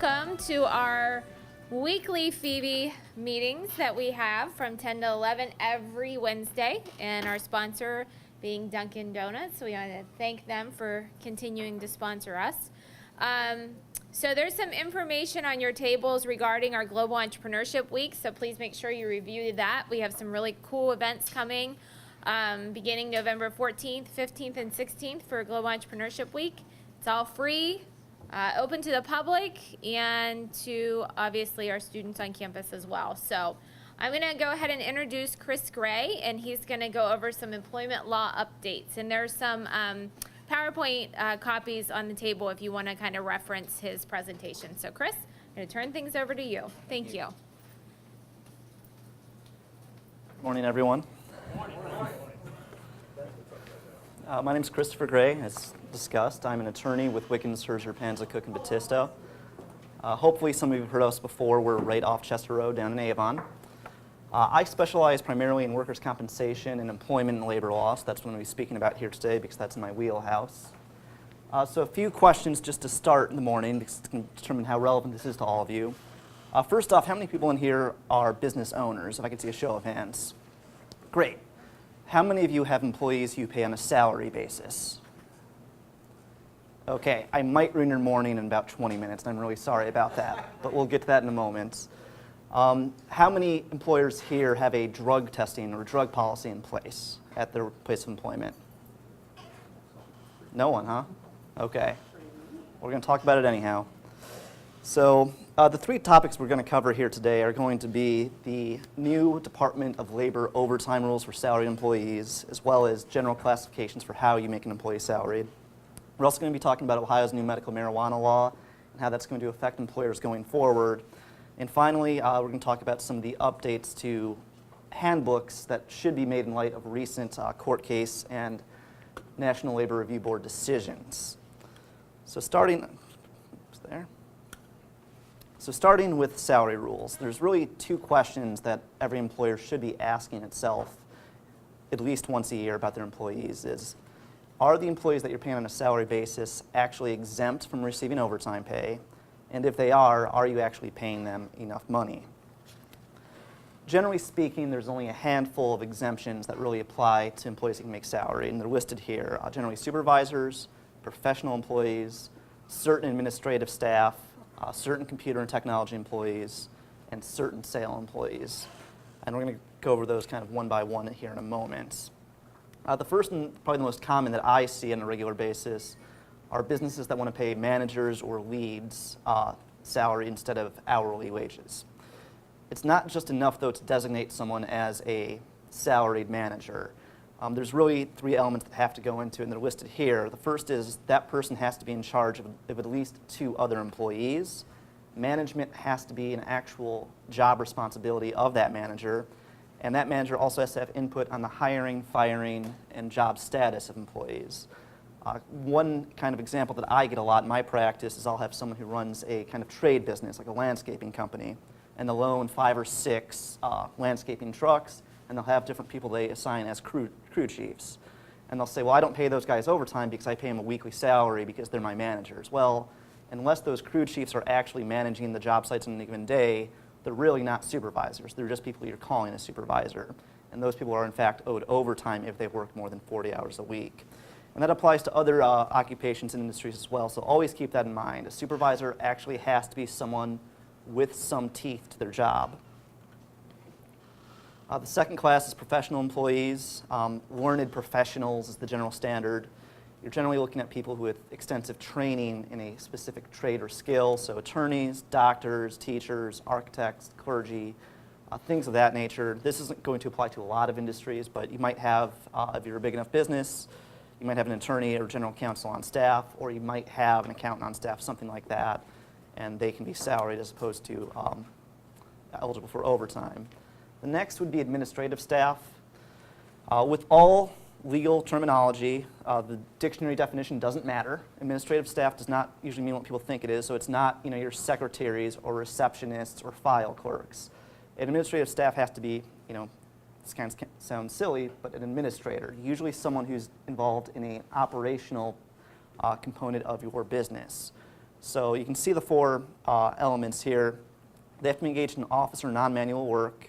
welcome to our weekly FEBE meetings that we have from 10 to 11 every Wednesday, and our sponsor being Dunkin' Donuts. So we want to thank them for continuing to sponsor us. So there's some information on your tables regarding our Global Entrepreneurship Week, so please make sure you review that. We have some really cool events coming beginning November 14th, 15th, and 16th for Global Entrepreneurship Week. It's all free, open to the public, and to obviously our students on campus as well. So I'm going to go ahead and introduce Chris Gray, and he's going to go over some employment law updates. And there's some PowerPoint copies on the table if you want to kind of reference his presentation. So Chris, I'm going to turn things over to you. Thank you. Good morning, everyone. My name is Christopher Gray. As discussed, I'm an attorney with Wickens, Herzer, Panza, Cook, and Batista. Hopefully some of you have heard us before. We're right off Chester Road down in Avon. I specialize primarily in workers' compensation and employment and labor law, so that's what I'm going to be speaking about here today because that's in my wheelhouse. So a few questions just to start in the morning because it's going to determine how relevant this is to all of you. First off, how many people in here are business owners? If I could see a show of hands. Great. How many of you have employees you pay on a salary basis? Okay, I might ruin your morning in about 20 minutes, and I'm really sorry about that, but we'll get to that in a moment. How many employers here have a drug testing or drug policy in place at their place of employment? No one, huh? Okay. We're going to talk about it anyhow. So the three topics we're going to cover here today are going to be the new Department of Labor overtime rules for salaried employees, as well as general classifications for how you make an employee salaried. We're also going to be talking about Ohio's new medical marijuana law and how that's going to affect employers going forward. And finally, we're going to talk about some of the updates to handbooks that should be made in light of recent court case and National Labor Review Board decisions. So starting with salary rules, there's really two questions that every employer should be asking itself at least once a year about their employees is, are the employees that you're paying on a salary basis actually exempt from receiving overtime pay? And if they are you actually paying them enough money? Generally speaking, there's only a handful of exemptions that really apply to employees that can make salary, and they're listed here. Generally supervisors, professional employees, certain administrative staff, certain computer and technology employees, and certain sale employees. And we're going to go over those kind of one by one here in a moment. The first and probably the most common that I see on a regular basis are businesses that want to pay managers or leads salary instead of hourly wages. It's not just enough, though, to designate someone as a salaried manager. There's really three elements that have to go into it, and they're listed here. The first is that person has to be in charge of at least two other employees. Management has to be an actual job responsibility of that manager, and that manager also has to have input on the hiring, firing, and job status of employees. One kind of example that I get a lot in my practice is I'll have someone who runs a kind of trade business, like a landscaping company, and they'll own 5 or 6 landscaping trucks, and they'll have different people they assign as crew chiefs. And they'll say, well, I don't pay those guys overtime because I pay them a weekly salary because they're my managers. Well, unless those crew chiefs are actually managing the job sites on a given day, they're really not supervisors. They're just people you're calling a supervisor. And those people are, in fact, owed overtime if they work more than 40 hours a week. And that applies to other occupations and industries as well, so always keep that in mind. A supervisor actually has to be someone with some teeth to their job. The second class is professional employees. Learned professionals is the general standard. You're generally looking at people who have extensive training in a specific trade or skill, so attorneys, doctors, teachers, architects, clergy, things of that nature. This isn't going to apply to a lot of industries, but you might have, if you're a big enough business, you might have an attorney or general counsel on staff, or you might have an accountant on staff, something like that, and they can be salaried as opposed to eligible for overtime. The next would be administrative staff. With all legal terminology, the dictionary definition doesn't matter. Administrative staff does not usually mean what people think it is, so it's not your secretaries or receptionists or file clerks. Administrative staff has to be, this kind of sounds silly, but an administrator, usually someone who's involved in an operational component of your business. So you can see the four elements here. They have to be engaged in office or non-manual work,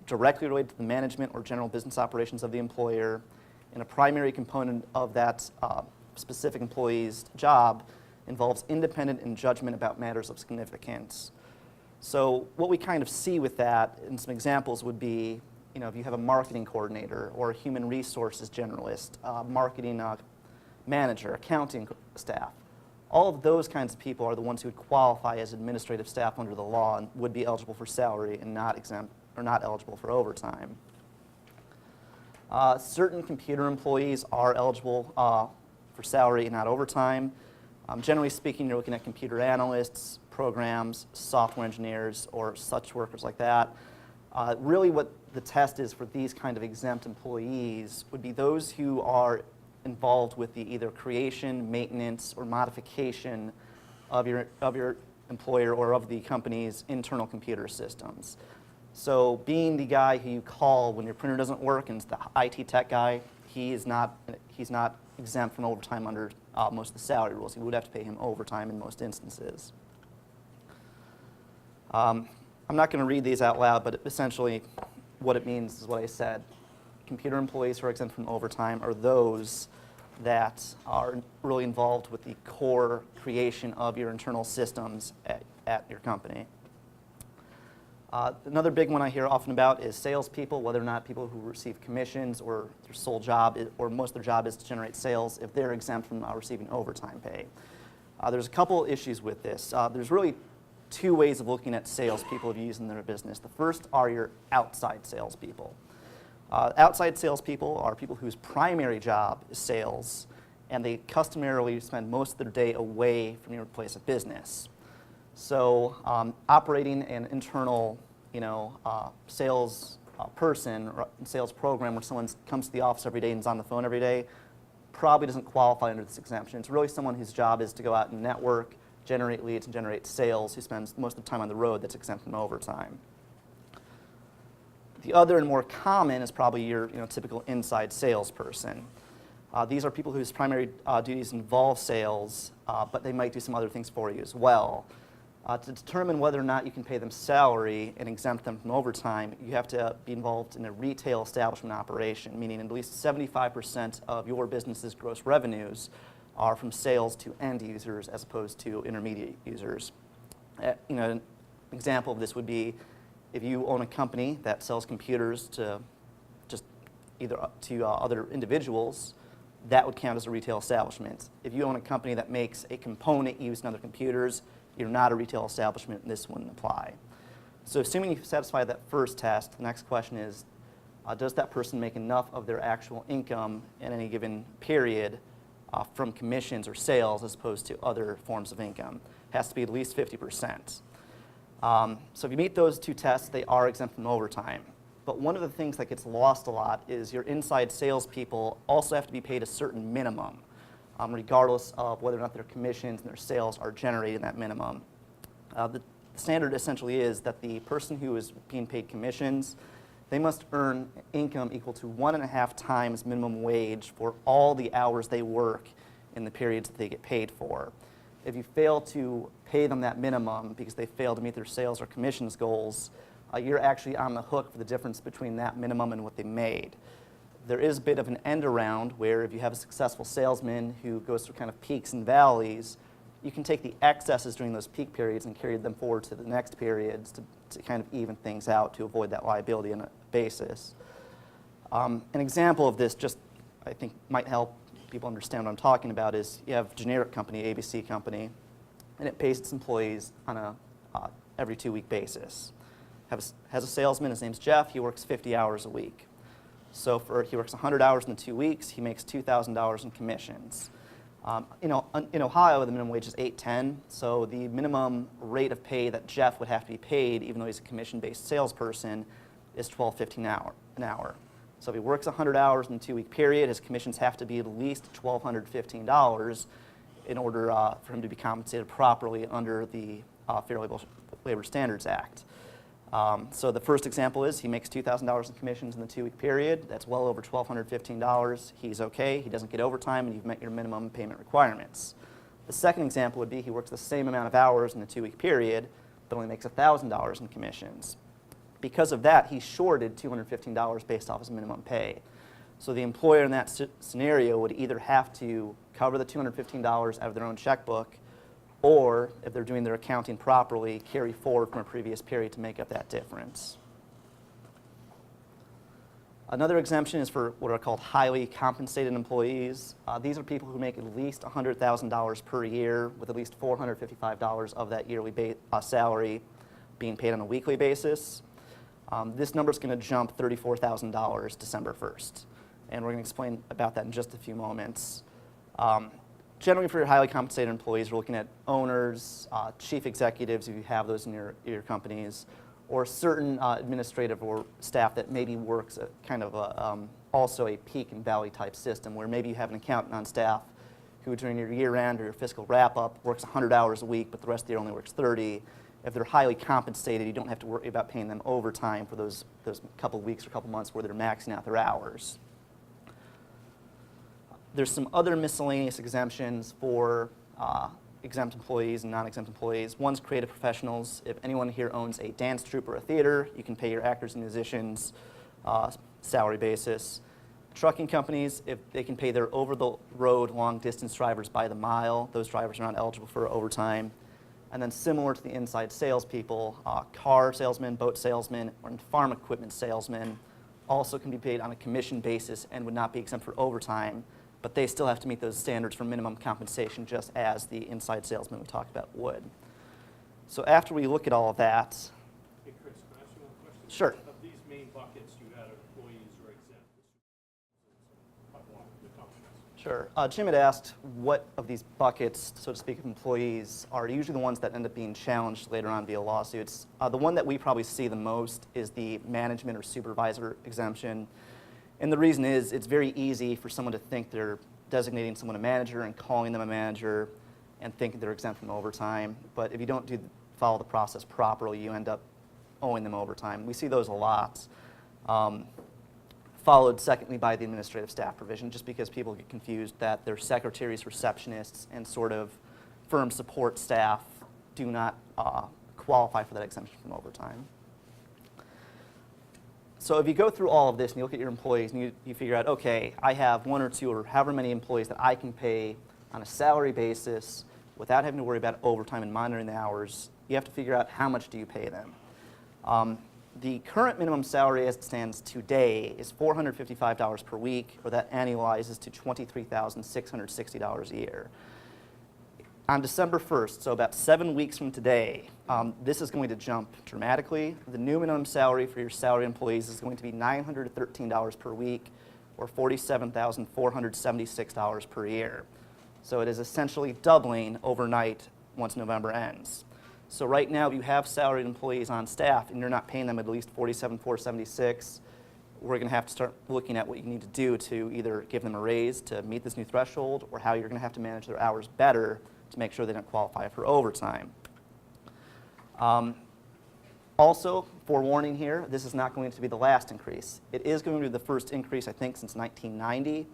directly related to the management or general business operations of the employer, and a primary component of that specific employee's job involves independent and judgment about matters of significance. So what we kind of see with that, and some examples would be, if you have a marketing coordinator or a human resources generalist, marketing manager, accounting staff. All of those kinds of people are the ones who would qualify as administrative staff under the law and would be eligible for salary and not exempt or not eligible for overtime. Certain computer employees are eligible for salary and not overtime. Generally speaking, you're looking at computer analysts, programs, software engineers, or such workers like that. Really what the test is for these kind of exempt employees would be those who are involved with the either creation, maintenance, or modification of your employer or of the company's internal computer systems. So being the guy who you call when your printer doesn't work and it's the IT tech guy, he's not exempt from overtime under most of the salary rules. You would have to pay him overtime in most instances. I'm not going to read these out loud, but essentially what it means is what I said. Computer employees who are exempt from overtime are those that are really involved with the core creation of your internal systems at your company. Another big one I hear often about is salespeople, whether or not people who receive commissions or their sole job or most of their job is to generate sales, if they're exempt from receiving overtime pay. There's a couple issues with this. There's really two ways of looking at salespeople if you use in their business. The first are your outside salespeople. Outside salespeople are people whose primary job is sales, and they customarily spend most of their day away from your place of business. So operating an internal, sales person, sales program where someone comes to the office every day and is on the phone every day probably doesn't qualify under this exemption. It's really someone whose job is to go out and network, generate leads, and generate sales, who spends most of the time on the road that's exempt from overtime. The other and more common is probably your typical inside salesperson. These are people whose primary duties involve sales, but they might do some other things for you as well. To determine whether or not you can pay them salary and exempt them from overtime, you have to be involved in a retail establishment operation, meaning at least 75% of your business's gross revenues are from sales to end users as opposed to intermediate users. An example of this would be if you own a company that sells computers to other individuals, that would count as a retail establishment. If you own a company that makes a component used in other computers, you're not a retail establishment, and this wouldn't apply. So assuming you satisfy that first test, the next question is, does that person make enough of their actual income in any given period from commissions or sales as opposed to other forms of income? It has to be at least 50%. So if you meet those two tests, they are exempt from overtime. But one of the things that gets lost a lot is your inside salespeople also have to be paid a certain minimum, regardless of whether or not their commissions and their sales are generating that minimum. The standard essentially is that the person who is being paid commissions, they must earn income equal to 1.5 times minimum wage for all the hours they work in the periods that they get paid for. If you fail to pay them that minimum because they fail to meet their sales or commissions goals, you're actually on the hook for the difference between that minimum and what they made. There is a bit of an end around where if you have a successful salesman who goes through kind of peaks and valleys, you can take the excesses during those peak periods and carry them forward to the next periods to kind of even things out to avoid that liability on a basis. An example of this just, I think, might help people understand what I'm talking about is you have a generic company, ABC company, and it pays its employees on a every 2-week basis. Has a salesman, his name's Jeff, he works 50 hours a week. So he works 100 hours in the 2 weeks, he makes $2,000 in commissions. In Ohio, the minimum wage is $8.10, so the minimum rate of pay that Jeff would have to be paid, even though he's a commission-based salesperson, is $12.15 an hour. So if he works 100 hours in a 2-week period, his commissions have to be at least $1,215 in order for him to be compensated properly under the Fair Labor Standards Act. So the first example is he makes $2,000 in commissions in the 2-week period. That's well over $1,215. He's okay. He doesn't get overtime, and you've met your minimum payment requirements. The second example would be he works the same amount of hours in a 2-week period, but only makes $1,000 in commissions. Because of that, he's shorted $215 based off his minimum pay. So the employer in that scenario would either have to cover the $215 out of their own checkbook, or if they're doing their accounting properly, carry forward from a previous period to make up that difference. Another exemption is for what are called highly compensated employees. These are people who make at least $100,000 per year, with at least $455 of that yearly salary being paid on a weekly basis. This number is going to jump $34,000 December 1st, and we're going to explain about that in just a few moments. Generally, for your highly compensated employees, we're looking at owners, chief executives, if you have those in your companies, or certain administrative or staff that maybe works at kind of also a peak and valley type system, where maybe you have an accountant on staff who during your year end or your fiscal wrap up works 100 hours a week, but the rest of the year only works 30. If they're highly compensated, you don't have to worry about paying them overtime for those couple weeks or couple months where they're maxing out their hours. There's some other miscellaneous exemptions for exempt employees and non-exempt employees. One's creative professionals. If anyone here owns a dance troupe or a theater, you can pay your actors and musicians salary basis. Trucking companies, if they can pay their over-the-road long-distance drivers by the mile, those drivers are not eligible for overtime. And then similar to the inside salespeople, car salesmen, boat salesmen, or farm equipment salesmen also can be paid on a commission basis and would not be exempt for overtime, but they still have to meet those standards for minimum compensation just as the inside salesman we talked about would. So after we look at all of that. Hey Chris, can I ask you one question? Sure. Of these main buckets, you had employees or exempt. Sure. Jim had asked what of these buckets, so to speak, of employees are usually the ones that end up being challenged later on via lawsuits. The one that we probably see the most is the management or supervisor exemption. And the reason is it's very easy for someone to think they're designating someone a manager and calling them a manager and thinking they're exempt from overtime. But if you don't follow the process properly, you end up owing them overtime. We see those a lot. Followed secondly by the administrative staff provision, just because people get confused that they're secretaries, receptionists, and sort of firm support staff do not qualify for that exemption from overtime. So if you go through all of this and you look at your employees and you figure out, okay, I have one or two or however many employees that I can pay on a salary basis without having to worry about overtime and monitoring the hours, you have to figure out how much do you pay them. The current minimum salary as it stands today is $455 per week, or that annualizes to $23,660 a year. On December 1st, so about 7 weeks from today, this is going to jump dramatically. The new minimum salary for your salary employees is going to be $913 per week, or $47,476 per year. So it is essentially doubling overnight once November ends. So right now, if you have salaried employees on staff and you're not paying them at least $47,476, we're going to have to start looking at what you need to do to either give them a raise to meet this new threshold, or how you're going to have to manage their hours better to make sure they don't qualify for overtime. Also, forewarning here, this is not going to be the last increase. It is going to be the first increase, I think, since 1990,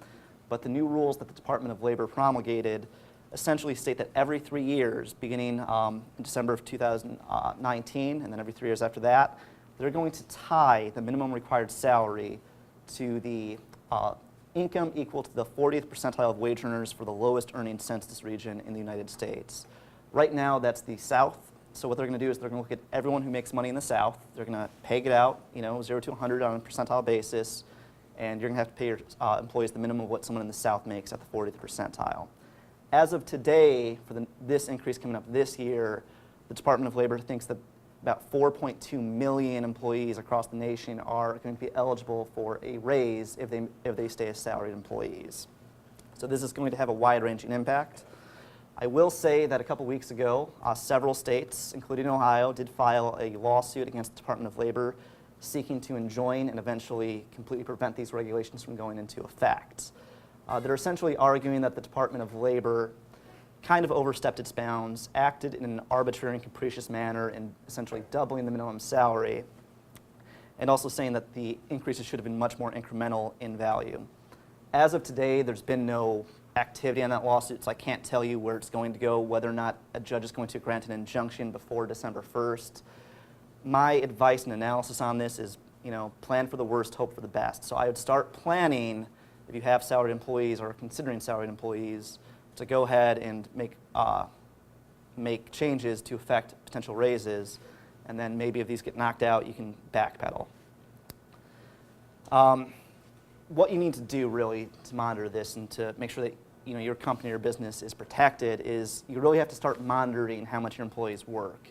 but the new rules that the Department of Labor promulgated essentially state that every 3 years, beginning in December of 2019, and then every 3 years after that, they're going to tie the minimum required salary to the income equal to the 40th percentile of wage earners for the lowest earning census region in the United States. Right now, that's the South. So what they're going to do is they're going to look at everyone who makes money in the South. They're going to peg it out, 0 to 100 on a percentile basis, and you're going to have to pay your employees the minimum of what someone in the South makes at the 40th percentile. As of today, for this increase coming up this year, the Department of Labor thinks that about 4.2 million employees across the nation are going to be eligible for a raise if they stay as salaried employees. So this is going to have a wide-ranging impact. I will say that a couple weeks ago, several states, including Ohio, did file a lawsuit against the Department of Labor seeking to enjoin and eventually completely prevent these regulations from going into effect. They're essentially arguing that the Department of Labor kind of overstepped its bounds, acted in an arbitrary and capricious manner in essentially doubling the minimum salary, and also saying that the increases should have been much more incremental in value. As of today, there's been no activity on that lawsuit, so I can't tell you where it's going to go, whether or not a judge is going to grant an injunction before December 1st. My advice and analysis on this is, plan for the worst, hope for the best. So I would start planning, if you have salaried employees or are considering salaried employees, to go ahead and make changes to affect potential raises, and then maybe if these get knocked out, you can backpedal. What you need to do really to monitor this and to make sure that your company or business is protected is you really have to start monitoring how much your employees work.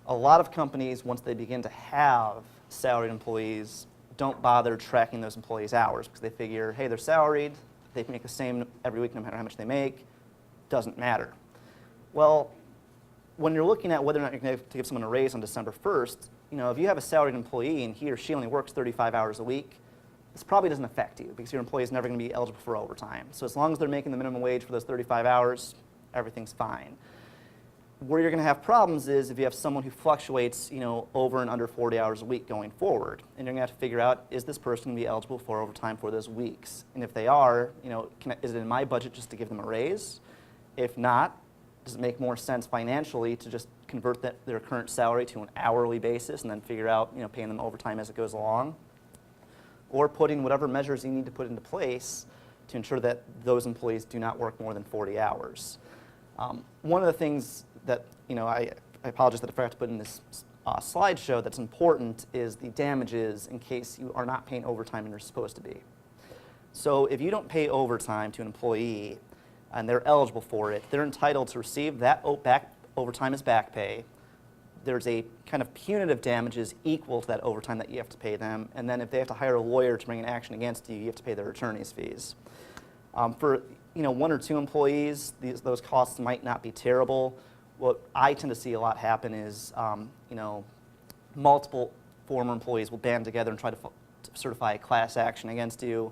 A lot of companies, once they begin to have salaried employees, don't bother tracking those employees' hours because they figure, hey, they're salaried, they make the same every week no matter how much they make, doesn't matter. Well, when you're looking at whether or not you're going to give someone a raise on December 1st, if you have a salaried employee and he or she only works 35 hours a week, this probably doesn't affect you because your employee is never going to be eligible for overtime. So as long as they're making the minimum wage for those 35 hours, everything's fine. Where you're going to have problems is if you have someone who fluctuates, over and under 40 hours a week going forward, and you're going to have to figure out, is this person going to be eligible for overtime for those weeks? And if they are, is it in my budget just to give them a raise? If not, does it make more sense financially to just convert their current salary to an hourly basis and then figure out, paying them overtime as it goes along? Or putting whatever measures you need to put into place to ensure that those employees do not work more than 40 hours. One of the things that, I apologize that I forgot to put in this slideshow that's important is the damages in case you are not paying overtime and you're supposed to be. So if you don't pay overtime to an employee and they're eligible for it, they're entitled to receive that overtime as back pay. There's a kind of punitive damages equal to that overtime that you have to pay them, and then if they have to hire a lawyer to bring an action against you, you have to pay their attorney's fees. For one or two employees, those costs might not be terrible. What I tend to see a lot happen is multiple former employees will band together and try to certify a class action against you.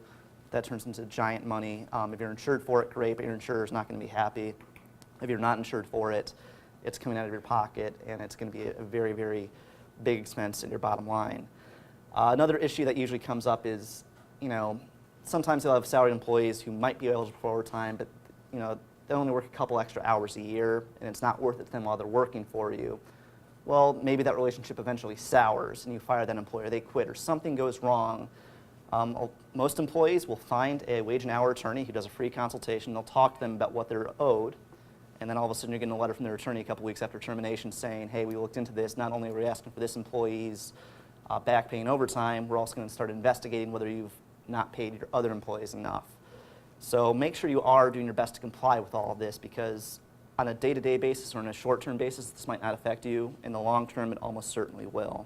That turns into giant money. If you're insured for it, great, but your insurer is not going to be happy. If you're not insured for it, it's coming out of your pocket, and it's going to be a very, very big expense in your bottom line. Another issue that usually comes up is, sometimes you'll have salaried employees who might be eligible for overtime, but they only work a couple extra hours a year, and it's not worth it to them while they're working for you. Well, maybe that relationship eventually sours, and you fire that employer, they quit, or something goes wrong. Most employees will find a wage and hour attorney who does a free consultation. They'll talk to them about what they're owed, and then all of a sudden you're getting a letter from their attorney a couple weeks after termination saying, hey, we looked into this. Not only are we asking for this employee's back pay and overtime, we're also going to start investigating whether you've not paid your other employees enough. So make sure you are doing your best to comply with all of this, because on a day-to-day basis or on a short-term basis, this might not affect you. In the long term, it almost certainly will.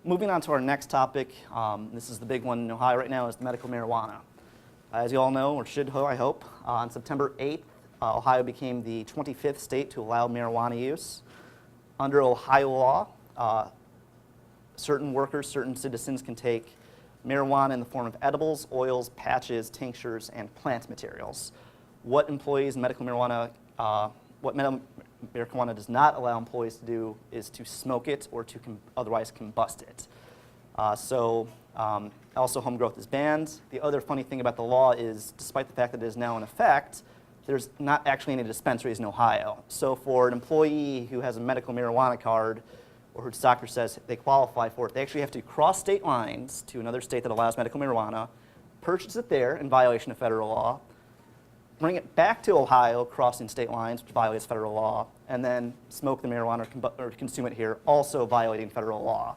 Moving on to our next topic, this is the big one in Ohio right now, is the medical marijuana. As you all know, or should, I hope, on September 8th, Ohio became the 25th state to allow marijuana use. Under Ohio law, certain workers, certain citizens can take marijuana in the form of edibles, oils, patches, tinctures, and plant materials. What employees in medical marijuana, marijuana does not allow employees to do is to smoke it or to otherwise combust it. Also home growth is banned. The other funny thing about the law is, despite the fact that it is now in effect, there's not actually any dispensaries in Ohio. So for an employee who has a medical marijuana card, or whose doctor says they qualify for it, they actually have to cross state lines to another state that allows medical marijuana, purchase it there in violation of federal law, bring it back to Ohio, crossing state lines, which violates federal law, and then smoke the marijuana or consume it here, also violating federal law.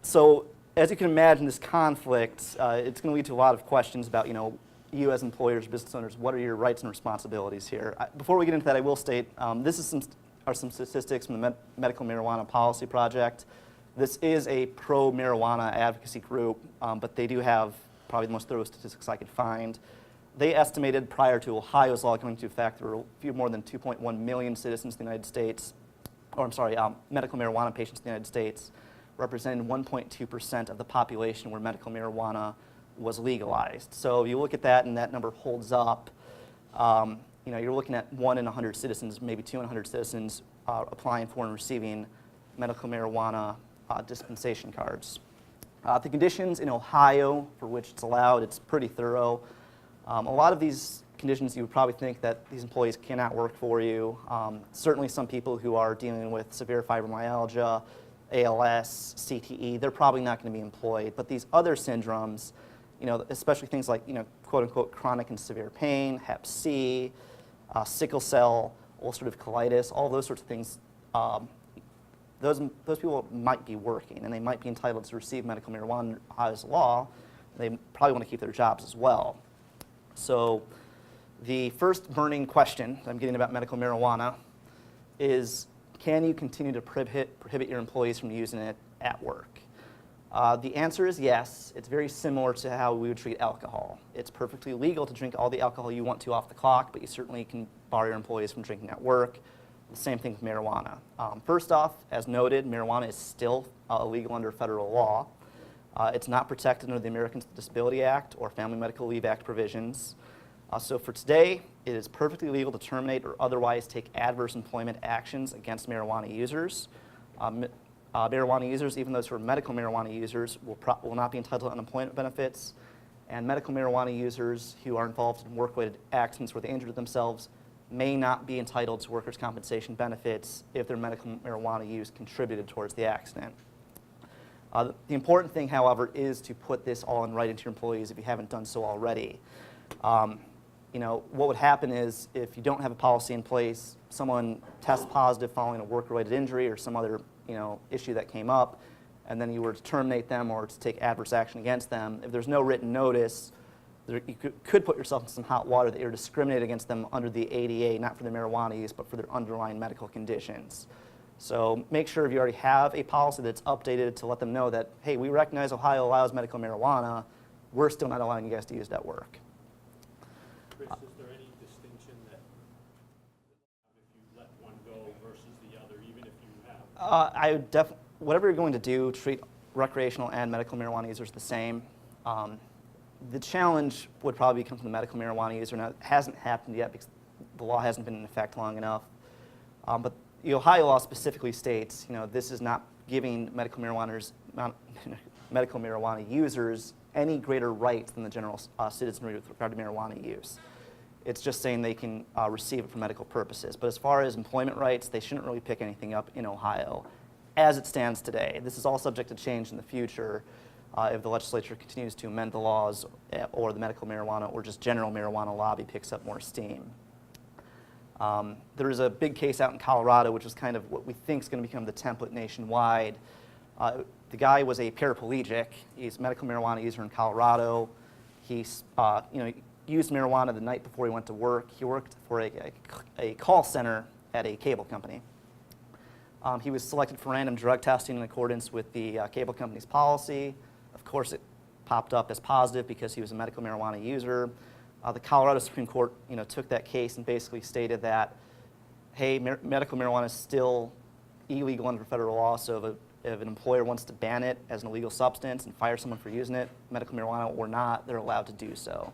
So as you can imagine, this conflict, it's going to lead to a lot of questions about, you as employers, business owners, what are your rights and responsibilities here? Before we get into that, I will state, this is some statistics from the Medical Marijuana Policy Project. This is a pro-marijuana advocacy group, but they do have probably the most thorough statistics I could find. They estimated prior to Ohio's law coming into effect, there were a few more than 2.1 million citizens in the United States, medical marijuana patients in the United States, representing 1.2% of the population where medical marijuana was legalized. So you look at that and that number holds up. You're looking at 1 in 100 citizens, maybe 2 in 100 citizens applying for and receiving medical marijuana dispensation cards. The conditions in Ohio for which it's allowed, it's pretty thorough. A lot of these conditions you would probably think that these employees cannot work for you. Certainly some people who are dealing with severe fibromyalgia, ALS, CTE, they're probably not going to be employed. But these other syndromes, especially things like, quote unquote, chronic and severe pain, Hep C, sickle cell, ulcerative colitis, all those sorts of things, those people might be working and they might be entitled to receive medical marijuana under Ohio's law. They probably want to keep their jobs as well. So the first burning question I'm getting about medical marijuana is, can you continue to prohibit your employees from using it at work? The answer is yes. It's very similar to how we would treat alcohol. It's perfectly legal to drink all the alcohol you want to off the clock, but you certainly can bar your employees from drinking at work. The same thing with marijuana. First off, as noted, marijuana is still illegal under federal law. It's not protected under the Americans with Disability Act or Family Medical Leave Act provisions. So for today, it is perfectly legal to terminate or otherwise take adverse employment actions against marijuana users. Marijuana users, even those who are medical marijuana users, will not be entitled to unemployment benefits. And medical marijuana users who are involved in work-related accidents where they injured themselves may not be entitled to workers' compensation benefits if their medical marijuana use contributed towards the accident. The important thing, however, is to put this all in writing to your employees if you haven't done so already. What would happen is if you don't have a policy in place, someone tests positive following a work-related injury or some other issue that came up, and then you were to terminate them or to take adverse action against them, if there's no written notice, you could put yourself in some hot water that you're discriminating against them under the ADA, not for their marijuana use, but for their underlying medical conditions. So make sure if you already have a policy that's updated to let them know that, hey, we recognize Ohio allows medical marijuana, we're still not allowing you guys to use it at work. Chris, is there any distinction that if you let one go versus the other, even if you have? Whatever you're going to do, treat recreational and medical marijuana users the same. The challenge would probably come from the medical marijuana user. Now, it hasn't happened yet because the law hasn't been in effect long enough. But the Ohio law specifically states, this is not giving medical marijuana users any greater rights than the general citizenry with regard to marijuana use. It's just saying they can receive it for medical purposes. But as far as employment rights, they shouldn't really pick anything up in Ohio as it stands today. This is all subject to change in the future if the legislature continues to amend the laws or the medical marijuana or just general marijuana lobby picks up more steam. There is a big case out in Colorado, which is kind of what we think is going to become the template nationwide. The guy was a paraplegic. He's a medical marijuana user in Colorado. He used marijuana the night before he went to work. He worked for a call center at a cable company. He was selected for random drug testing in accordance with the cable company's policy. Of course, it popped up as positive because he was a medical marijuana user. The Colorado Supreme Court, took that case and basically stated that, hey, medical marijuana is still illegal under federal law. So if an employer wants to ban it as an illegal substance and fire someone for using it, medical marijuana or not, they're allowed to do so.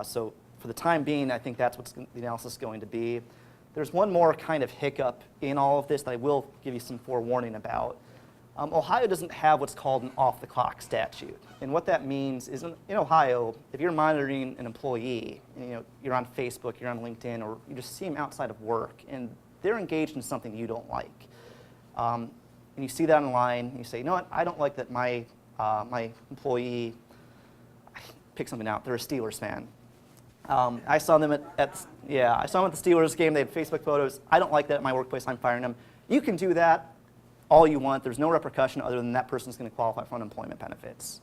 So for the time being, I think that's what the analysis is going to be. There's one more kind of hiccup in all of this that I will give you some forewarning about. Ohio doesn't have what's called an off-the-clock statute. And what that means is in Ohio, if you're monitoring an employee, you're on Facebook, you're on LinkedIn, or you just see them outside of work, and they're engaged in something you don't like. And you see that online, and you say, what, I don't like that my employee, pick something out, they're a Steelers fan. I saw them I saw them at the Steelers game. They had Facebook photos. I don't like that at my workplace. I'm firing them. You can do that all you want. There's no repercussion other than that person's going to qualify for unemployment benefits.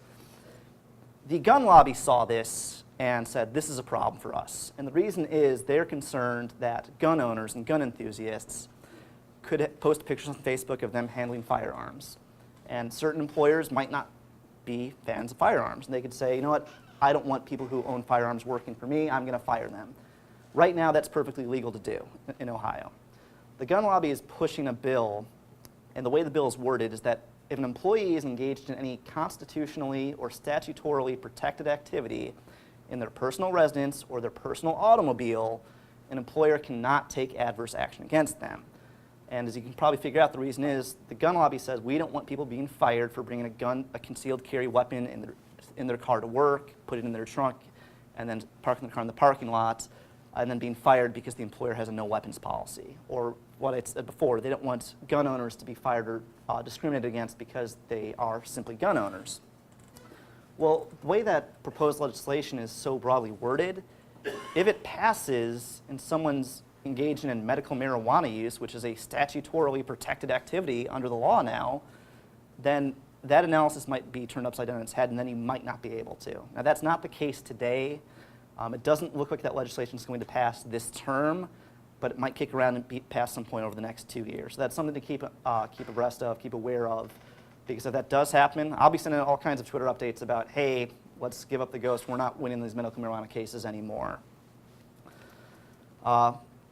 The gun lobby saw this and said, this is a problem for us. And the reason is they're concerned that gun owners and gun enthusiasts could post pictures on Facebook of them handling firearms. And certain employers might not be fans of firearms. And they could say, what, I don't want people who own firearms working for me. I'm going to fire them. Right now, that's perfectly legal to do in Ohio. The gun lobby is pushing a bill, and the way the bill is worded is that if an employee is engaged in any constitutionally or statutorily protected activity in their personal residence or their personal automobile, an employer cannot take adverse action against them. And as you can probably figure out, the reason is the gun lobby says we don't want people being fired for bringing a concealed carry weapon in their car to work, put it in their trunk, and then parking the car in the parking lot, and then being fired because the employer has a no weapons policy. Or what I said before, they don't want gun owners to be fired or discriminated against because they are simply gun owners. Well, the way that proposed legislation is so broadly worded, if it passes and someone's engaged in medical marijuana use, which is a statutorily protected activity under the law now, then that analysis might be turned upside down on its head, and then you might not be able to. Now, that's not the case today. It doesn't look like that legislation is going to pass this term, but it might kick around and be passed some point over the next 2 years. So that's something to keep abreast of, keep aware of, because if that does happen, I'll be sending out all kinds of Twitter updates about, hey, let's give up the ghost. We're not winning these medical marijuana cases anymore.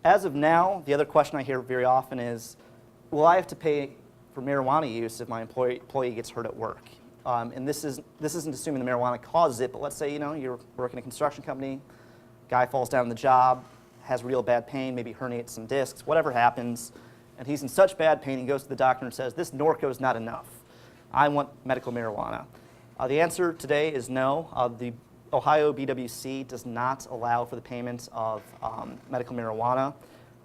As of now, the other question I hear very often is, will I have to pay for marijuana use if my employee gets hurt at work? And this isn't assuming the marijuana causes it, but let's say you're working in a construction company, guy falls down on the job, has real bad pain, maybe herniates some discs, whatever happens, and he's in such bad pain, he goes to the doctor and says, this Norco is not enough. I want medical marijuana. The answer today is no. The Ohio BWC does not allow for the payment of medical marijuana.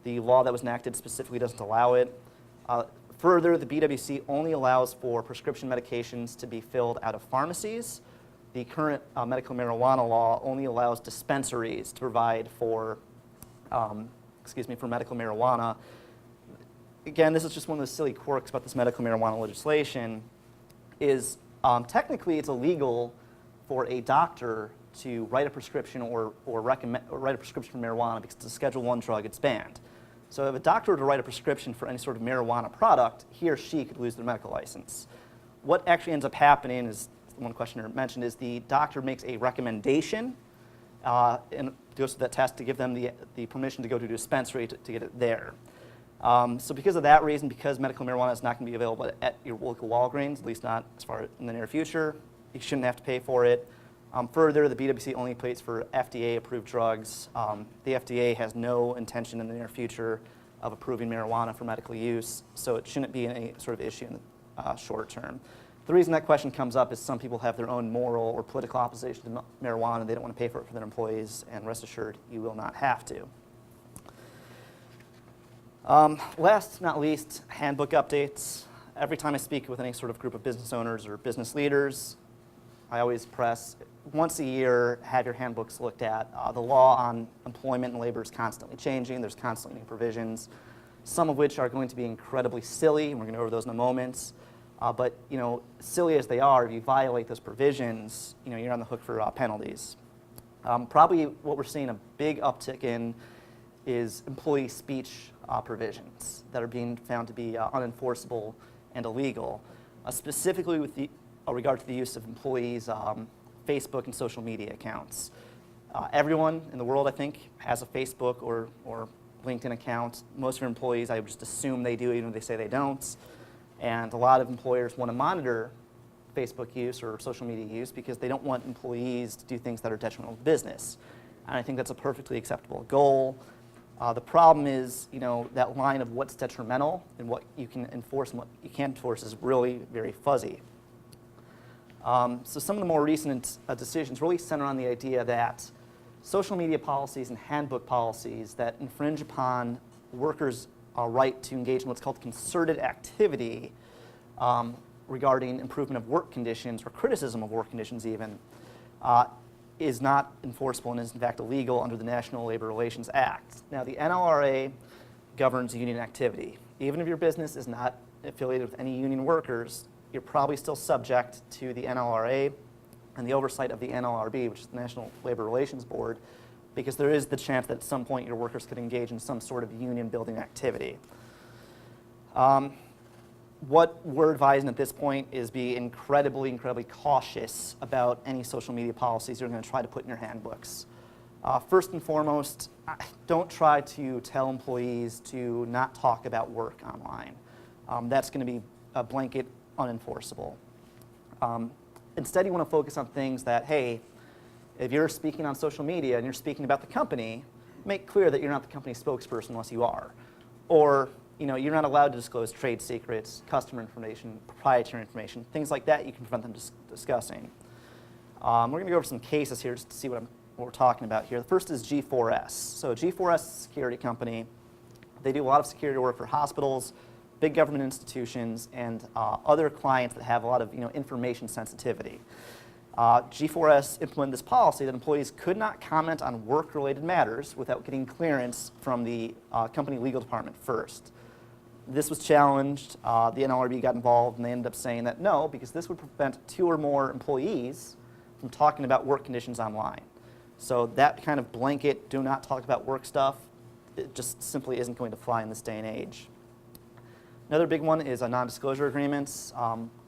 The law that was enacted specifically doesn't allow it. Further, the BWC only allows for prescription medications to be filled out of pharmacies. The current medical marijuana law only allows dispensaries to provide for medical marijuana. Again, this is just one of the silly quirks about this medical marijuana legislation, is technically it's illegal for a doctor to write a prescription or write a prescription for marijuana because it's a Schedule I drug, it's banned. So if a doctor were to write a prescription for any sort of marijuana product, he or she could lose their medical license. What actually ends up happening is, one questioner mentioned, is the doctor makes a recommendation and goes through that test to give them the permission to go to a dispensary to get it there. So because of that reason, because medical marijuana is not going to be available at your local Walgreens, at least not as far in the near future, you shouldn't have to pay for it. Further, the BWC only pays for FDA-approved drugs. The FDA has no intention in the near future of approving marijuana for medical use, so it shouldn't be any sort of issue in the short term. The reason that question comes up is some people have their own moral or political opposition to marijuana. They don't want to pay for it for their employees, and rest assured, you will not have to. Last but not least, handbook updates. Every time I speak with any sort of group of business owners or business leaders, I always press, once a year, have your handbooks looked at. The law on employment and labor is constantly changing. There's constantly new provisions, some of which are going to be incredibly silly, and we're going to go over those in a moment. But silly as they are, if you violate those provisions, you're on the hook for penalties. Probably what we're seeing a big uptick in is employee speech provisions that are being found to be unenforceable and illegal, specifically with regard to the use of employees' Facebook and social media accounts. Everyone in the world, I think, has a Facebook or LinkedIn account. Most of your employees, I would just assume they do, even if they say they don't. And a lot of employers want to monitor Facebook use or social media use because they don't want employees to do things that are detrimental to business. And I think that's a perfectly acceptable goal. The problem is, that line of what's detrimental and what you can enforce and what you can't enforce is really very fuzzy. So some of the more recent decisions really center on the idea that social media policies and handbook policies that infringe upon workers' right to engage in what's called concerted activity regarding improvement of work conditions or criticism of work conditions even, is not enforceable and is in fact illegal under the National Labor Relations Act. Now, the NLRA governs union activity. Even if your business is not affiliated with any union workers, you're probably still subject to the NLRA and the oversight of the NLRB, which is the National Labor Relations Board, because there is the chance that at some point your workers could engage in some sort of union building activity. What we're advising at this point is be incredibly cautious about any social media policies you're going to try to put in your handbooks. First and foremost, don't try to tell employees to not talk about work online. That's going to be a blanket unenforceable. Instead, you want to focus on things that, hey, if you're speaking on social media and you're speaking about the company, make clear that you're not the company spokesperson unless you are. Or you're not allowed to disclose trade secrets, customer information, proprietary information, things like that you can prevent them discussing. We're going to go over some cases here just to see what we're talking about here. The first is G4S. So G4S is a security company. They do a lot of security work for hospitals, big government institutions, and other clients that have a lot of information sensitivity. G4S implemented this policy that employees could not comment on work-related matters without getting clearance from the company legal department first. This was challenged. The NLRB got involved, and they ended up saying that no, because this would prevent 2 or more employees from talking about work conditions online. So that kind of blanket, do not talk about work stuff, it just simply isn't going to fly in this day and age. Another big one is non-disclosure agreements.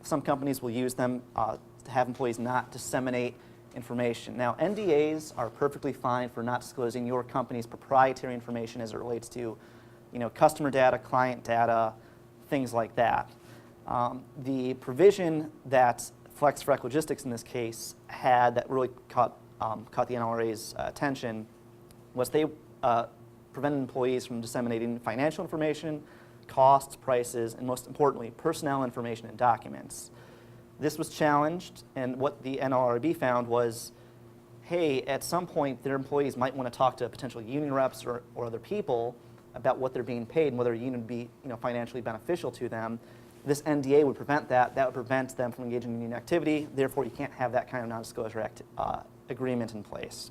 Some companies will use them to have employees not disseminate information. Now, NDAs are perfectly fine for not disclosing your company's proprietary information as it relates to customer data, client data, things like that. The provision that Flex for Logistics in this case had that really caught the NLRA's attention was they prevented employees from disseminating financial information, costs, prices, and most importantly, personnel information and documents. This was challenged, and what the NLRB found was, hey, at some point their employees might want to talk to potential union reps or other people about what they're being paid and whether a union would be financially beneficial to them. This NDA would prevent that. That would prevent them from engaging in union activity. Therefore, you can't have that kind of non-disclosure agreement in place.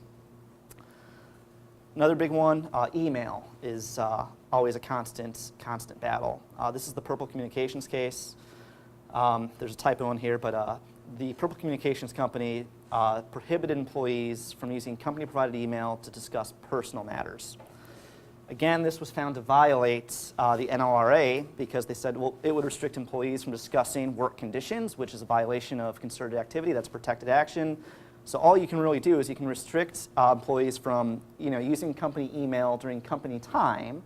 Another big one, email is always a constant battle. This is the Purple Communications case. There's a typo in here, but the Purple Communications company prohibited employees from using company-provided email to discuss personal matters. Again, this was found to violate the NLRA because they said, well, it would restrict employees from discussing work conditions, which is a violation of concerted activity. That's protected action. So all you can really do is you can restrict employees from using company email during company time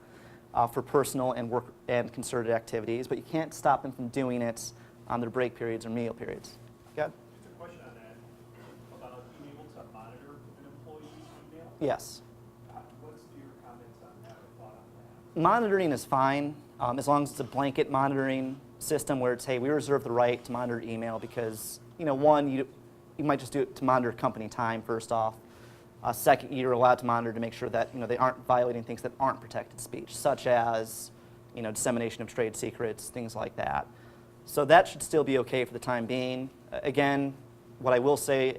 for personal and work and concerted activities, but you can't stop them from doing it on their break periods or meal periods. Good? Just a question on that, about being able to monitor an employee's email. Yes. What's your comments on that or thought on that? Monitoring is fine as long as it's a blanket monitoring system where it's, hey, we reserve the right to monitor email because, one, you might just do it to monitor company time, first off. Second, you're allowed to monitor to make sure that they aren't violating things that aren't protected speech, such as dissemination of trade secrets, things like that. So that should still be okay for the time being. Again, what I will say,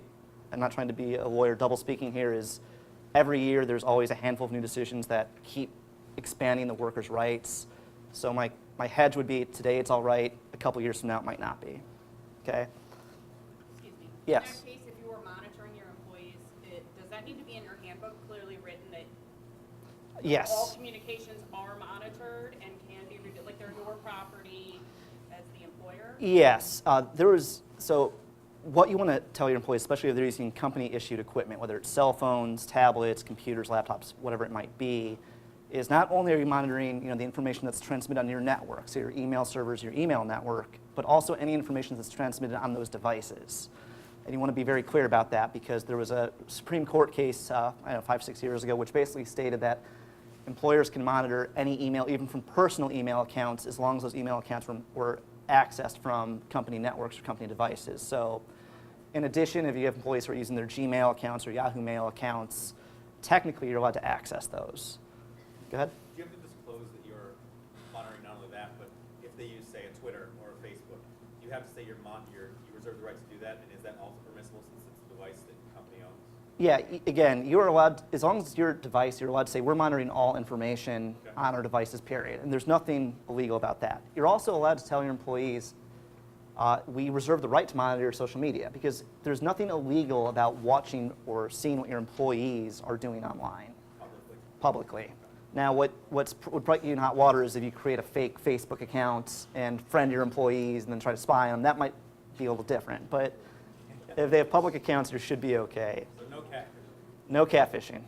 I'm not trying to be a lawyer double speaking here, is every year there's always a handful of new decisions that keep expanding the workers' rights. So my hedge would be today it's all right, a couple years from now it might not be. Okay? Excuse me. Yes. In that case, if you were monitoring your employees, does that need to be in your handbook clearly written that Yes. all communications are monitored and can be reviewed, like they're your property as the employer? Yes. So what you want to tell your employees, especially if they're using company-issued equipment, whether it's cell phones, tablets, computers, laptops, whatever it might be, is not only are you monitoring the information that's transmitted on your network, so your email servers, your email network, but also any information that's transmitted on those devices. And you want to be very clear about that because there was a Supreme Court case, 5-6 years ago, which basically stated that employers can monitor any email, even from personal email accounts, as long as those email accounts were accessed from company networks or company devices. So in addition, if you have employees who are using their Gmail accounts or Yahoo Mail accounts, technically you're allowed to access those. Go ahead. Do you have to disclose that you're monitoring not only that, but if they use, say, a Twitter or a Facebook, you have to say you reserve the right to do that, and is that also permissible since it's a device that the company owns? Yeah, again, you're allowed, as long as it's your device, you're allowed to say we're monitoring all information on our devices, period. And there's nothing illegal about that. You're also allowed to tell your employees, we reserve the right to monitor your social media because there's nothing illegal about watching or seeing what your employees are doing online. Publicly. Now, what would put you in hot water is if you create a fake Facebook account and friend your employees and then try to spy on them. That might be a little different. But if they have public accounts, you should be okay. So no catfishing? No catfishing.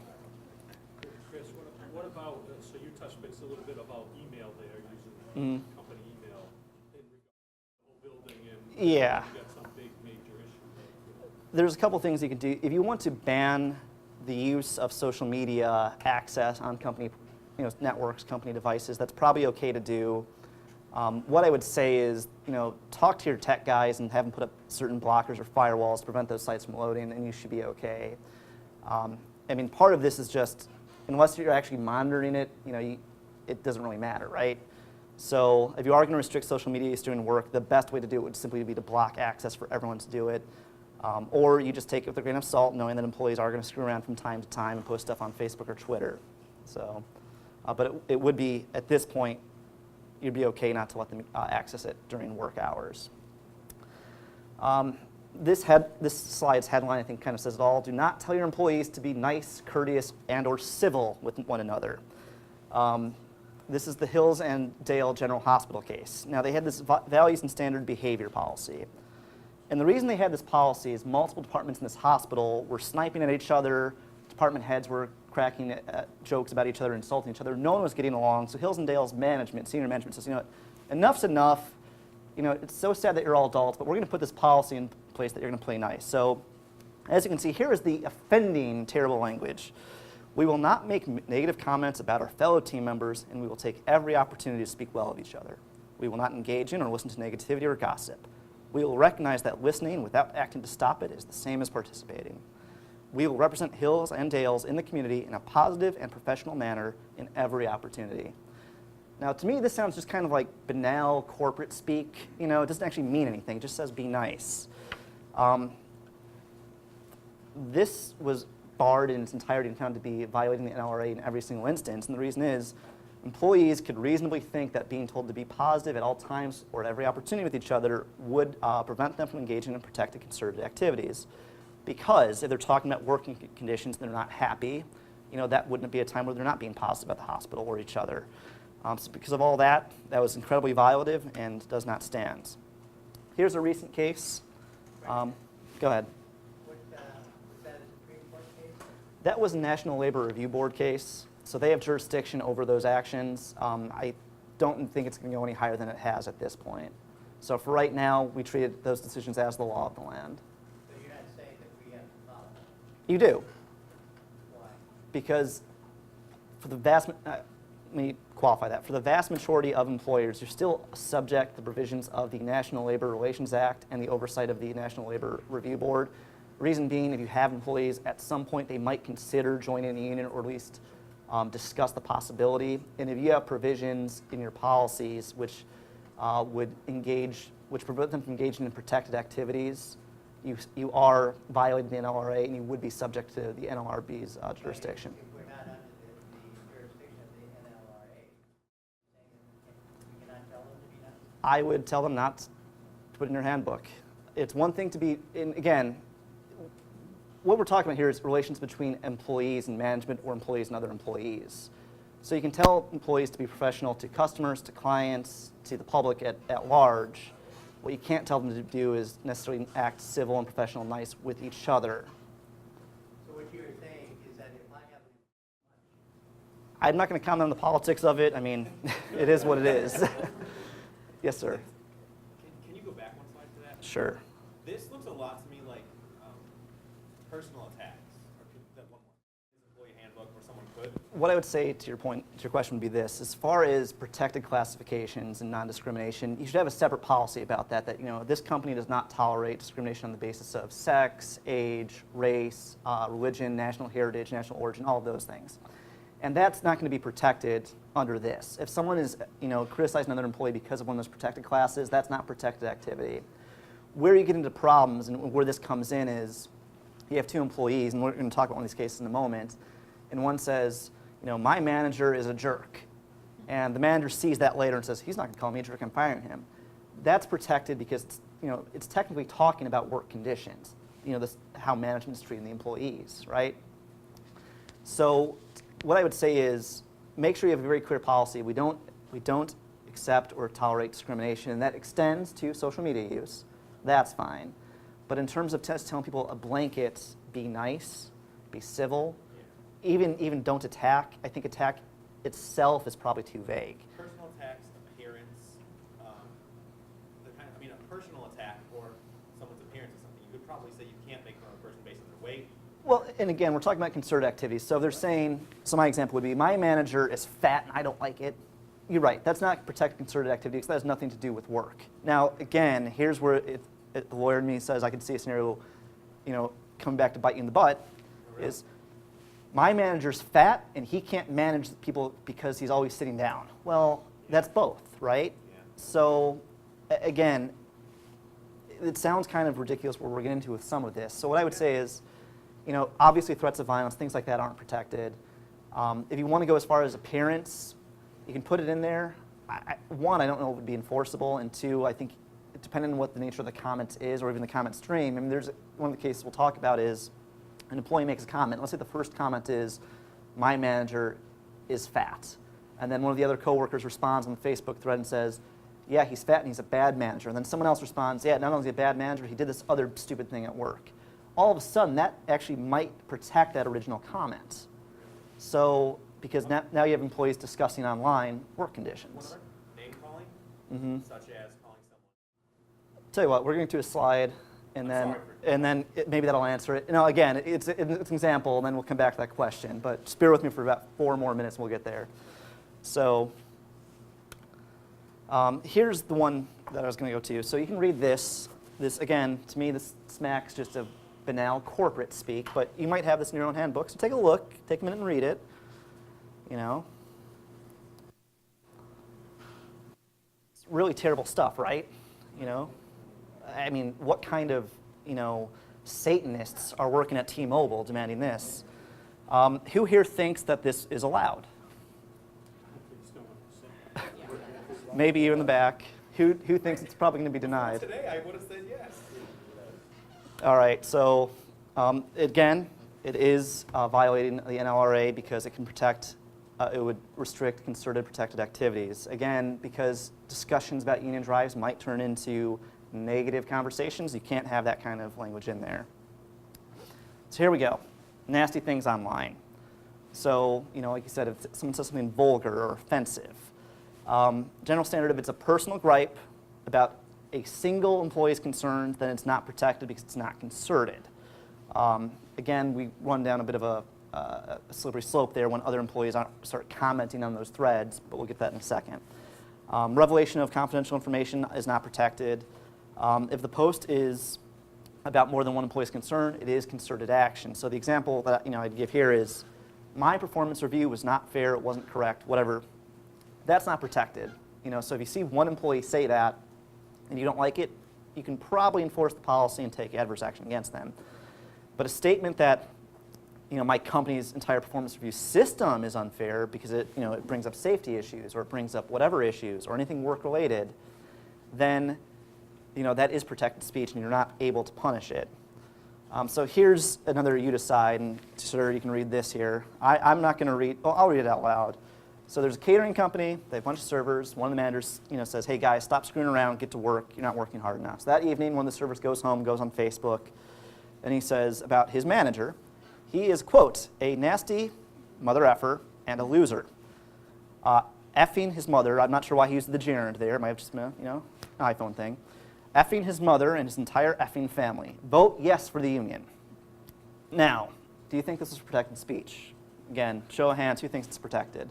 Chris, what about, so you touched base a little bit about email there, using company email in regard to the whole building and Yeah. you got some big major issue. There's a couple things you can do. If you want to ban the use of social media access on company networks, company devices, that's probably okay to do. What I would say is, talk to your tech guys and have them put up certain blockers or firewalls to prevent those sites from loading, and you should be okay. Part of this is just, unless you're actually monitoring it, it doesn't really matter, right? So if you are going to restrict social media use during work, the best way to do it would simply be to block access for everyone to do it. Or you just take it with a grain of salt, knowing that employees are going to screw around from time to time and post stuff on Facebook or Twitter. So, but it would be, at this point, you'd be okay not to let them access it during work hours. This slide's headline, I think, kind of says it all. Do not tell your employees to be nice, courteous, and or civil with one another. This is the Hills and Dale General Hospital case. Now, they had this values and standard behavior policy. And the reason they had this policy is multiple departments in this hospital were sniping at each other. Department heads were cracking jokes about each other, insulting each other. No one was getting along. So Hills and Dale's management, senior management says, enough's enough. It's so sad that you're all adults, but we're going to put this policy in place that you're going to play nice. So as you can see, here is the offending, terrible language. We will not make negative comments about our fellow team members, and we will take every opportunity to speak well of each other. We will not engage in or listen to negativity or gossip. We will recognize that listening without acting to stop it is the same as participating. We will represent Hills and Dales in the community in a positive and professional manner in every opportunity. Now, to me, this sounds just kind of like banal corporate speak. It doesn't actually mean anything. It just says be nice. This was barred in its entirety and found to be violating the NLRA in every single instance. And the reason is, employees could reasonably think that being told to be positive at all times or at every opportunity with each other would prevent them from engaging in protected concerted activities. Because if they're talking about working conditions and they're not happy, that wouldn't be a time where they're not being positive about the hospital or each other. So because of all that, that was incredibly violative and does not stand. Here's a recent case. Go ahead. Was that a Supreme Court case? That was a National Labor Review Board case. So they have jurisdiction over those actions. I don't think it's going to go any higher than it has at this point. So for right now, we treated those decisions as the law of the land. So you're not saying that we have to follow that? You do. Why? Because for the vast, let me qualify that. For the vast majority of employers, you're still subject to the provisions of the National Labor Relations Act and the oversight of the National Labor Review Board. Reason being, if you have employees, at some point they might consider joining a union or at least discuss the possibility. And if you have provisions in your policies which which prevent them from engaging in protected activities, you are violating the NLRA and you would be subject to the NLRB's jurisdiction. If we're not under the jurisdiction of the NLRA, we cannot tell them to be nice? I would tell them not to put it in your handbook. It's one thing to be, and again, what we're talking about here is relations between employees and management or employees and other employees. So you can tell employees to be professional to customers, to clients, to the public at large. What you can't tell them to do is necessarily act civil and professional and nice with each other. So what you're saying is that if I have I'm not going to comment on the politics of it. It is what it is. Yes, sir. Can you go back one slide to that? Sure. This looks a lot to me like personal attacks. Or that one more employee handbook where someone could. What I would say to your question would be this: as far as protected classifications and non-discrimination, you should have a separate policy about that. That this company does not tolerate discrimination on the basis of sex, age, race, religion, national heritage, national origin, all of those things. And that's not going to be protected under this. If someone is criticizing another employee because of one of those protected classes, that's not protected activity. Where you get into problems and where this comes in is you have two employees, and we're going to talk about one of these cases in a moment, and one says, my manager is a jerk. And the manager sees that later and says, he's not going to call me a jerk, I'm firing him. That's protected because it's technically talking about work conditions, how management is treating the employees, right? So what I would say is make sure you have a very clear policy. We don't accept or tolerate discrimination, and that extends to social media use. That's fine. But in terms of just telling people a blanket, be nice, be civil, even don't attack, I think attack itself is probably too vague. Personal attacks, appearance, a personal attack or someone's appearance is something you could probably say you can't make fun of a person based on their weight, Well, and again, we're talking about concerted activities. So they're saying, so my example would be, my manager is fat and I don't like it. You're right, that's not protected concerted activity because that has nothing to do with work. Now, again, here's where the lawyer in me says I can see a scenario, coming back to bite you in the butt, is my manager's fat and he can't manage people because he's always sitting down. Well, that's both, right? Yeah. So, again, it sounds kind of ridiculous what we're getting into with some of this. So what I would say is, obviously threats of violence, things like that aren't protected. If you want to go as far as appearance, you can put it in there. One, I don't know if it would be enforceable, and two, I think depending on what the nature of the comment is or even the comment stream, I mean, there's one of the cases we'll talk about is an employee makes a comment. Let's say the first comment is, my manager is fat. And then one of the other coworkers responds on the Facebook thread and says, yeah, he's fat and he's a bad manager. And then someone else responds, yeah, not only is he a bad manager, he did this other stupid thing at work. All of a sudden, that actually might protect that original comment. So, because now you have employees discussing online work conditions. Name calling, such as calling someone. Tell you what, we're going to a slide, and then maybe that'll answer it. Again, it's an example, and then we'll come back to that question. But just bear with me for about 4 more minutes, and we'll get there. So here's the one that I was going to go to. So you can read this. This, again, to me, this smacks just of banal corporate speak, but you might have this in your own handbook. So take a look, take a minute and read it. It's really terrible stuff, right? I mean, what kind of, Satanists are working at T-Mobile demanding this? Who here thinks that this is allowed? Maybe you in the back. Who thinks it's probably going to be denied? Today I would have said yes. All right, so again, it is violating the NLRA because it can protect, it would restrict concerted protected activities. Again, because discussions about union drives might turn into negative conversations, you can't have that kind of language in there. So here we go, nasty things online. So, like you said, if someone says something vulgar or offensive, general standard, if it's a personal gripe about a single employee's concern, then it's not protected because it's not concerted. Again, we run down a bit of a slippery slope there when other employees start commenting on those threads, but we'll get that in a second. Revelation of confidential information is not protected. If the post is about more than one employee's concern, it is concerted action. So the example that I'd give here is, my performance review was not fair, it wasn't correct, whatever. That's not protected. So if you see one employee say that and you don't like it, you can probably enforce the policy and take adverse action against them. But a statement that my company's entire performance review system is unfair because it brings up safety issues or it brings up whatever issues or anything work-related, then that is protected speech and you're not able to punish it. So here's another you decide, and sir, you can read this here. I'm not going to read, I'll read it out loud. So there's a catering company, they have a bunch of servers, one of the managers says, hey guys, stop screwing around, get to work, you're not working hard enough. So that evening, one of the servers goes home, goes on Facebook, and he says about his manager, he is, quote, a nasty mother effer and a loser. Effing his mother, I'm not sure why he used the gerund there, it might have just been an iPhone thing. Effing his mother and his entire effing family. Vote yes for the union. Now, do you think this is protected speech? Again, show of hands, who thinks it's protected?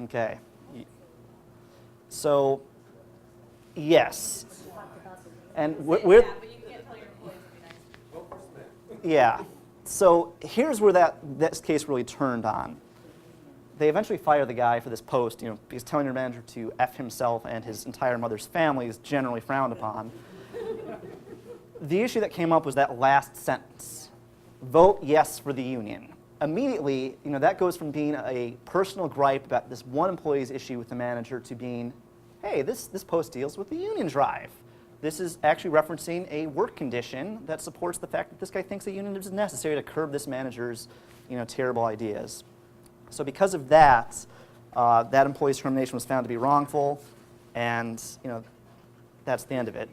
Okay. So, yes. And we're But you can't tell your employees to be nice. yeah. So here's where this case really turned on. They eventually fire the guy for this post, because telling your manager to F himself and his entire mother's family is generally frowned upon. The issue that came up was that last sentence. Vote yes for the union. Immediately, that goes from being a personal gripe about this one employee's issue with the manager to being, hey, this post deals with the union drive. This is actually referencing a work condition that supports the fact that this guy thinks a union is necessary to curb this manager's, terrible ideas. So because of that, that employee's termination was found to be wrongful, and that's the end of it.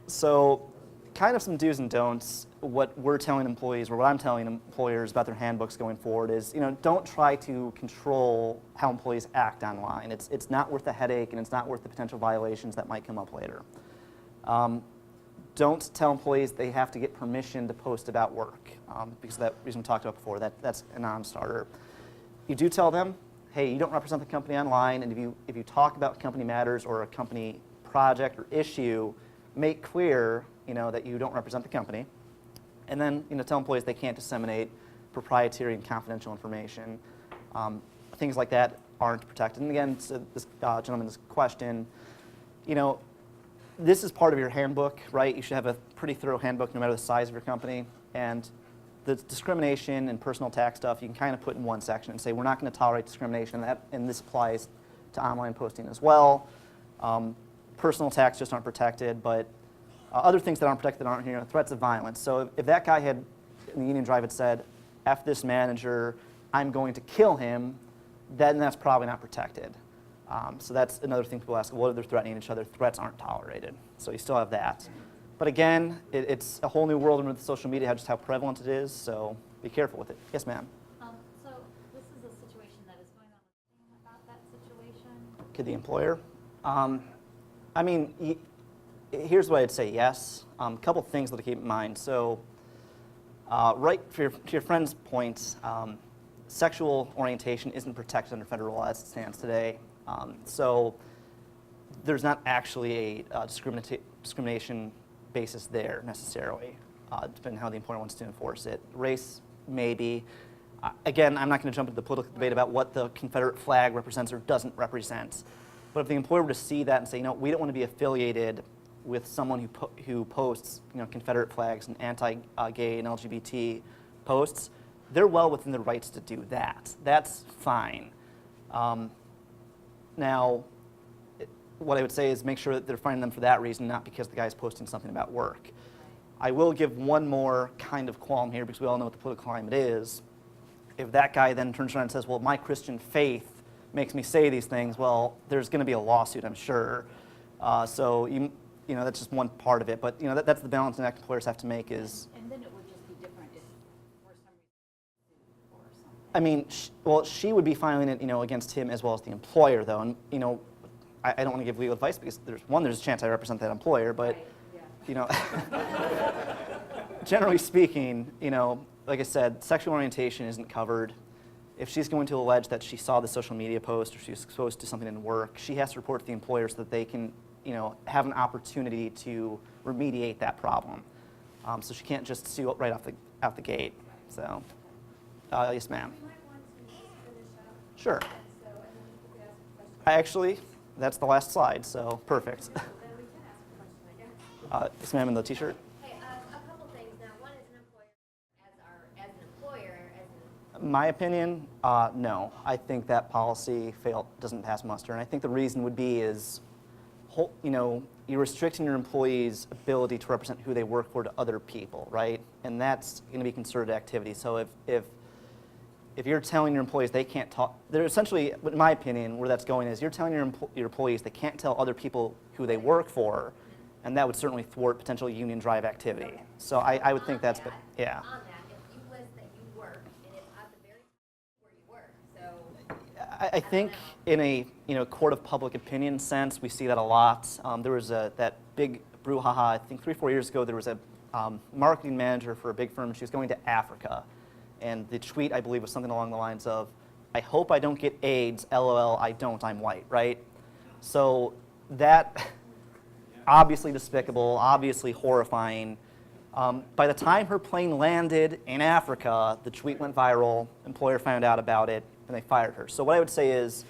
So kind of some do's and don'ts. What we're telling employees, or what I'm telling employers about their handbooks going forward is, don't try to control how employees act online. It's not worth the headache, and it's not worth the potential violations that might come up later. don't tell employees they have to get permission to post about work, because of that reason we talked about before. That's a non-starter. You do tell them, hey, you don't represent the company online, and if you talk about company matters or a company project or issue, make clear, that you don't represent the company. And then, tell employees they can't disseminate proprietary and confidential information. Things like that aren't protected. And again, to this gentleman's question, this is part of your handbook, right? You should have a pretty thorough handbook no matter the size of your company. And the discrimination and personal tax stuff, you can kind of put in one section and say, we're not going to tolerate discrimination, and this applies to online posting as well. Personal tax just aren't protected, but other things that aren't protected aren't here. Threats of violence. So if that guy in the Union Drive had said, F this manager, I'm going to kill him, then that's probably not protected. So that's another thing people ask, what if they're threatening each other? Threats aren't tolerated. So you still have that. But again, it's a whole new world with social media, just how prevalent it is, so be careful with it. Yes, ma'am? So this is a situation that is going on about that situation? Could the employer? I mean, here's what I'd say, yes. A couple things to keep in mind. So right, to your friend's point, sexual orientation isn't protected under federal law as it stands today. So there's not actually a discrimination basis there necessarily, depending on how the employer wants to enforce it. Race, maybe. Again, I'm not going to jump into the political debate about what the Confederate flag represents or doesn't represent. But if the employer were to see that and say, we don't want to be affiliated with someone who posts, Confederate flags and anti-gay and LGBT posts, they're well within their rights to do that. That's fine. Now, what I would say is make sure that they're finding them for that reason, not because the guy's posting something about work. I will give one more kind of qualm here, because we all know what the political climate is. If that guy then turns around and says, well, my Christian faith makes me say these things, well, there's going to be a lawsuit, I'm sure. So that's just one part of it. But that's the balance that employers have to make is. And then it would just be different if for some reason or something. I mean, she would be filing it, against him as well as the employer, though. And I don't want to give legal advice because there's a chance I represent that employer, but generally speaking, like I said, sexual orientation isn't covered. If she's going to allege that she saw the social media post or she was exposed to something in work, she has to report to the employer so that they can, have an opportunity to remediate that problem. So she can't just sue right out the gate. So, yes, ma'am. You might want to just finish up. Sure. And so, and then you could ask a question. Actually, that's the last slide, so perfect. Then we can ask a question, I guess. Yes, ma'am, in the T-shirt. Hey, a couple things now. One is an employer, as an employer, My opinion, no. I think that policy doesn't pass muster, and I think the reason would be is, you're restricting your employees' ability to represent who they work for to other people, right? And that's going to be concerted activity. So if you're telling your employees they can't talk, they're essentially, in my opinion, where that's going is you're telling your employees they can't tell other people who they work for, and that would certainly thwart potential union drive activity. So I would think that's, yeah. on that, if you list that you work, and it's at the very top where you work, so. I think in a court of public opinion sense, we see that a lot. There was that big brouhaha, I think 3 or 4 years ago, there was a marketing manager for a big firm. She was going to Africa. And the tweet, I believe, was something along the lines of, I hope I don't get AIDS, LOL, I don't, I'm white, right? So that, obviously despicable, obviously horrifying. By the time her plane landed in Africa, the tweet went viral, employer found out about it, and they fired her. So what I would say is,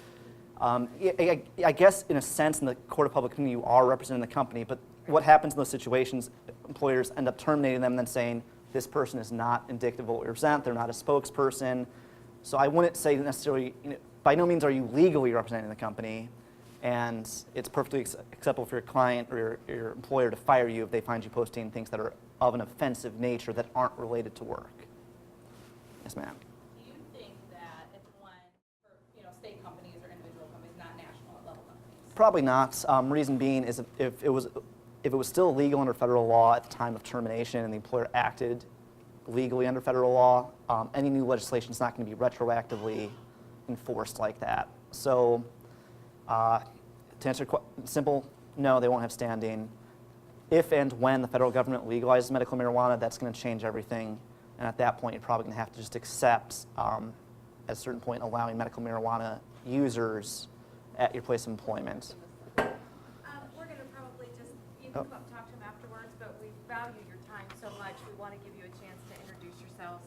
I guess in a sense in the court of public opinion you are representing the company, but what happens in those situations, employers end up terminating them and then saying, this person is not indicative of what we represent, they're not a spokesperson. So I wouldn't say necessarily, by no means are you legally representing the company, and it's perfectly acceptable for your client or your employer to fire you if they find you posting things that are of an offensive nature that aren't related to work. Yes, ma'am. Do you think that it's one for, state companies or individual companies, not national level companies? Probably not. Reason being is if it was still legal under federal law at the time of termination and the employer acted legally under federal law, any new legislation is not going to be retroactively enforced like that. So to answer simple, no, they won't have standing. if and when the federal government legalizes medical marijuana, that's going to change everything. And at that point, you're probably going to have to just accept, at a certain point, allowing medical marijuana users at your place of employment. We're going to probably just, you can come up and talk to them afterwards, but we value your time so much. We want to give you a chance to introduce yourselves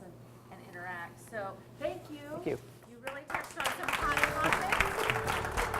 and interact. So thank you. Thank you. You really touched on some hot topics.